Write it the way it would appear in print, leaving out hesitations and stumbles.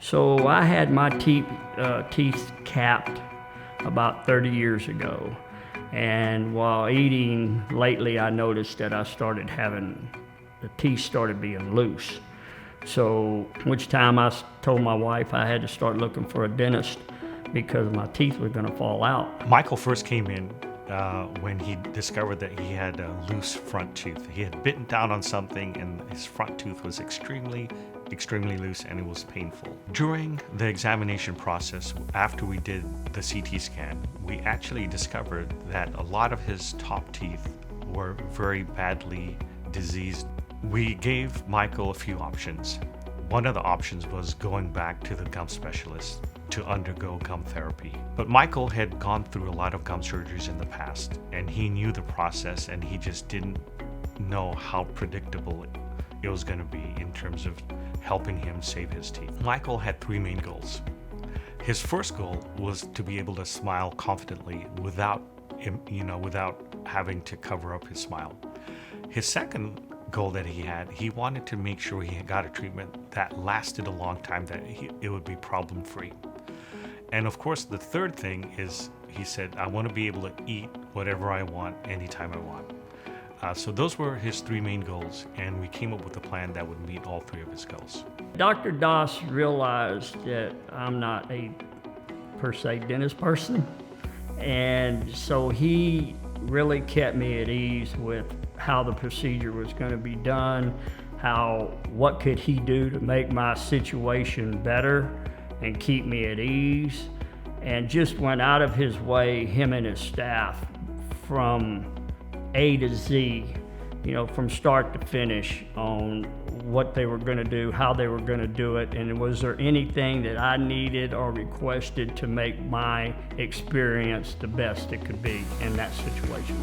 So I had my teeth capped about 30 years ago. And while eating lately, I noticed that the teeth started being loose. So which time I told my wife I had to start looking for a dentist because my teeth were gonna fall out. Michael first came in when he discovered that he had a loose front tooth. He had bitten down on something and his front tooth was extremely loose and it was painful. During the examination process, after we did the CT scan, we actually discovered that a lot of his top teeth were very badly diseased. We gave Michael a few options. One of the options was going back to the gum specialist to undergo gum therapy. But Michael had gone through a lot of gum surgeries in the past, and he knew the process, and he just didn't know how predictable it was going to be in terms of helping him save his teeth. Michael had three main goals. His first goal was to be able to smile confidently without having to cover up his smile. His second goal that he wanted to make sure he got a treatment that lasted a long time, that it would be problem-free. And of course, the third thing is, he said, I want to be able to eat whatever I want, anytime I want. So those were his three main goals, and we came up with a plan that would meet all three of his goals. Dr. Doss realized that I'm not a per se dentist person, and so he really kept me at ease with how the procedure was going to be done, what could he do to make my situation better and keep me at ease, and just went out of his way, him and his staff, from A to Z, from start to finish, on what they were going to do, how they were going to do it, and was there anything that I needed or requested to make my experience the best it could be in that situation.